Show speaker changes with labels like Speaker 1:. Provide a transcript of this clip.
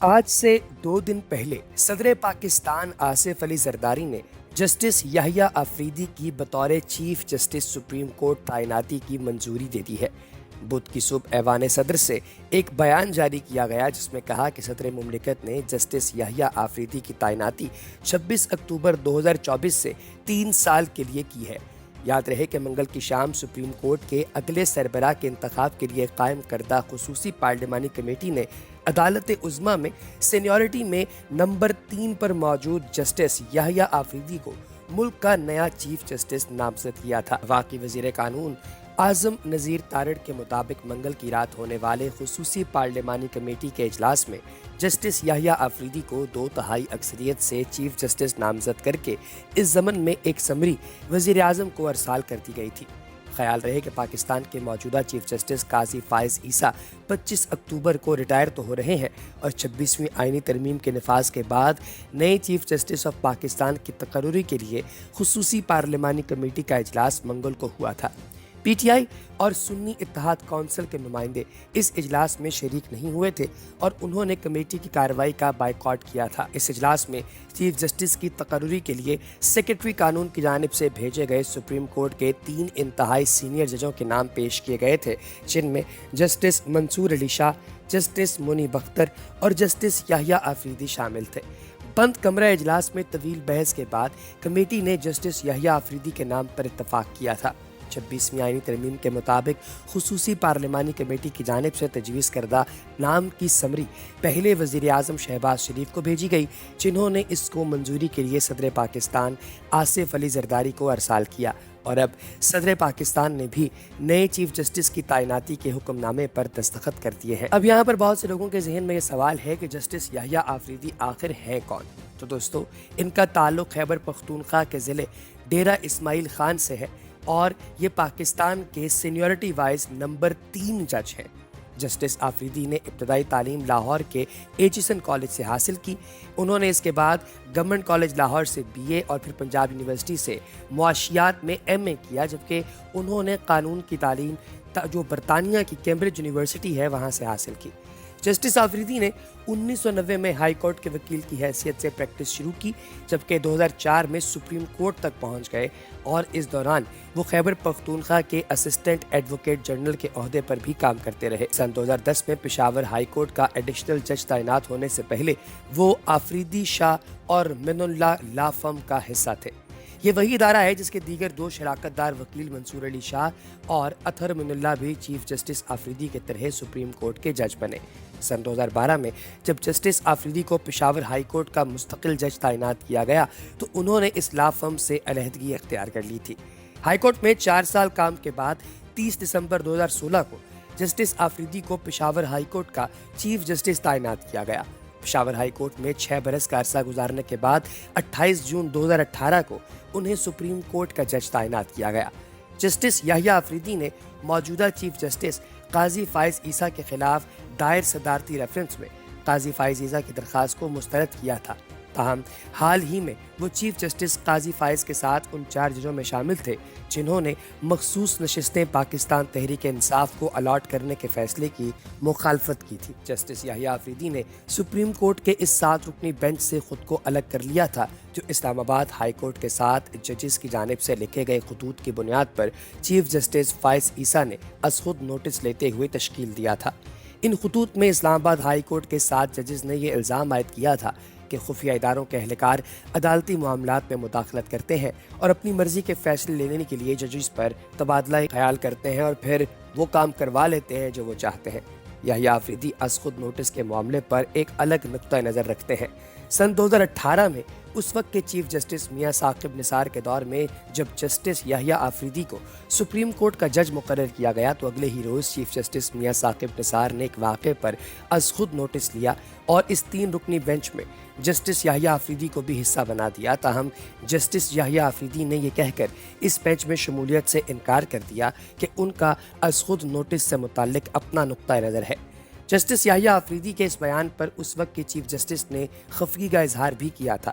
Speaker 1: آج سے 2 دن پہلے صدر پاکستان آصف علی زرداری نے جسٹس یحییٰ آفریدی کی بطور چیف جسٹس سپریم کورٹ تعیناتی کی منظوری دے دی ہے۔ بدھ کی صبح ایوان صدر سے ایک بیان جاری کیا گیا جس میں کہا کہ صدر مملکت نے جسٹس یحییٰ آفریدی کی تعیناتی 26 اکتوبر 2024 سے 3 سال کے لیے کی ہے۔ یاد رہے کہ منگل کی شام سپریم کورٹ کے اگلے سربراہ کے انتخاب کے لیے قائم کردہ خصوصی پارلیمانی کمیٹی نے عدالت عظمیٰ میں سینیورٹی میں نمبر 3 پر موجود جسٹس یحییٰ آفریدی کو ملک کا نیا چیف جسٹس نامزد کیا تھا۔ وفاقی وزیر قانون اعظم نذیر تارڑ کے مطابق منگل کی رات ہونے والے خصوصی پارلیمانی کمیٹی کے اجلاس میں جسٹس یحییٰ آفریدی کو 2/3 اکثریت سے چیف جسٹس نامزد کر کے اس ضمن میں ایک سمری وزیر اعظم کو ارسال کر دی گئی تھی۔ خیال رہے کہ پاکستان کے موجودہ چیف جسٹس قاضی فائز عیسیٰ 25 اکتوبر کو ریٹائر تو ہو رہے ہیں اور 26ویں آئینی ترمیم کے نفاذ کے بعد نئے چیف جسٹس آف پاکستان کی تقرری کے لیے خصوصی پارلیمانی کمیٹی کا اجلاس منگل کو ہوا تھا۔ پی ٹی آئی اور سنی اتحاد کونسل کے نمائندے اس اجلاس میں شریک نہیں ہوئے تھے اور انہوں نے کمیٹی کی کارروائی کا بائیکاٹ کیا تھا۔ اس اجلاس میں چیف جسٹس کی تقرری کے لیے سیکرٹری قانون کی جانب سے بھیجے گئے سپریم کورٹ کے 3 انتہائی سینئر ججوں کے نام پیش کیے گئے تھے، جن میں جسٹس منصور علی شاہ، جسٹس منی بختر اور جسٹس یحییٰ آفریدی شامل تھے۔ بند کمرہ اجلاس میں طویل بحث کے بعد کمیٹی نے جسٹس یحییٰ آفریدی کے نام پر اتفاق کیا تھا۔ 26ویں آئینی ترمیم کے مطابق خصوصی پارلیمانی کمیٹی کی جانب سے تجویز کردہ نام کی سمری پہلے وزیر اعظم شہباز شریف کو بھیجی گئی، جنہوں نے اس کو منظوری کے لیے صدر پاکستان آصف علی زرداری کو ارسال کیا، اور اب صدر پاکستان نے بھی نئے چیف جسٹس کی تعیناتی کے حکم نامے پر دستخط کر دیے ہیں۔ اب یہاں پر بہت سے لوگوں کے ذہن میں یہ سوال ہے کہ جسٹس یحییٰ آفریدی آخر ہے کون؟ تو دوستو، ان کا تعلق خیبر پختونخوا کے ضلع ڈیرہ اسماعیل خان سے ہے اور یہ پاکستان کے سینیورٹی وائز نمبر 3 جج ہیں۔ جسٹس آفریدی نے ابتدائی تعلیم لاہور کے ایچسن کالج سے حاصل کی۔ انہوں نے اس کے بعد گورنمنٹ کالج لاہور سے BA اور پھر پنجاب یونیورسٹی سے معاشیات میں MA کیا، جبکہ انہوں نے قانون کی تعلیم جو برطانیہ کی کیمبرج یونیورسٹی ہے وہاں سے حاصل کی۔ جسٹس آفریدی نے 1990 میں ہائی کورٹ کے وکیل کی حیثیت سے پریکٹس شروع کی، جبکہ 2004 میں سپریم کورٹ تک پہنچ گئے اور اس دوران وہ خیبر پختونخوا کے اسسٹنٹ ایڈوکیٹ جنرل کے عہدے پر بھی کام کرتے رہے۔ سن 2010 میں پشاور ہائی کورٹ کا ایڈیشنل جج تعینات ہونے سے پہلے وہ آفریدی شاہ اور من اللہ لا فرم کا حصہ تھے۔ یہ وہی ادارہ ہے جس کے دیگر 2 شراکت دار وکیل منصور علی شاہ اور اطہر من اللہ بھی چیف جسٹس آفریدی کے طرح سپریم کورٹ کے جج بنے۔ سن 2012 میں جب جسٹس آفریدی کو پشاور ہائی کورٹ کا مستقل جج تعینات کیا گیا تو انہوں نے اس لا فرم سے علیحدگی اختیار کر لی تھی۔ ہائی کورٹ میں 4 سال کام کے بعد 30 دسمبر 2016 کو جسٹس آفریدی کو پشاور ہائی کورٹ کا چیف جسٹس تعینات کیا گیا۔ پشاور ہائی کورٹ میں 6 برس کا عرصہ گزارنے کے بعد 28 جون 2018 کو انہیں سپریم کورٹ کا جج تعینات کیا گیا۔ جسٹس یحییٰ آفریدی نے موجودہ چیف جسٹس قاضی فائز عیسیٰ کے خلاف دائر صدارتی ریفرنس میں قاضی فائز عیسیٰ کی درخواست کو مسترد کیا تھا، تاہم حال ہی میں وہ چیف جسٹس قاضی فائز کے ساتھ ان 4 ججوں میں شامل تھے جنہوں نے مخصوص نشستیں پاکستان تحریک انصاف کو الاٹ کرنے کے فیصلے کی مخالفت کی تھی۔ جسٹس یحییٰ آفریدی نے سپریم کورٹ کے اس 7 رکنی بینچ سے خود کو الگ کر لیا تھا جو اسلام آباد ہائی کورٹ کے ساتھ ججز کی جانب سے لکھے گئے خطوط کی بنیاد پر چیف جسٹس فائز عیسیٰ نے از خود نوٹس لیتے ہوئے تشکیل دیا تھا۔ ان خطوط میں اسلام آباد ہائی کورٹ کے 7 ججز نے یہ الزام عائد کیا تھا کہ خفیہ اداروں کے اہلکار عدالتی معاملات میں مداخلت کرتے ہیں اور اپنی مرضی کے فیصلے لینے کے لیے ججز پر تبادلہ خیال کرتے ہیں اور پھر وہ کام کروا لیتے ہیں جو وہ چاہتے ہیں۔ یحییٰ آفریدی از خود نوٹس کے معاملے پر ایک الگ نقطہ نظر رکھتے ہیں۔ سن 2018 میں اس وقت کے چیف جسٹس میاں ثاقب نثار کے دور میں جب جسٹس یحییٰ آفریدی کو سپریم کورٹ کا جج مقرر کیا گیا تو اگلے ہی روز چیف جسٹس میاں ثاقب نثار نے ایک واقعے پر از خود نوٹس لیا اور اس 3 رکنی بینچ میں جسٹس یحییٰ آفریدی کو بھی حصہ بنا دیا، تاہم جسٹس یحییٰ آفریدی نے یہ کہہ کر اس بینچ میں شمولیت سے انکار کر دیا کہ ان کا از خود نوٹس سے متعلق اپنا نقطہ نظر ہے۔ جسٹس یحییٰ آفریدی کے اس بیان پر اس وقت کے چیف جسٹس نے خفگی کا اظہار بھی کیا تھا۔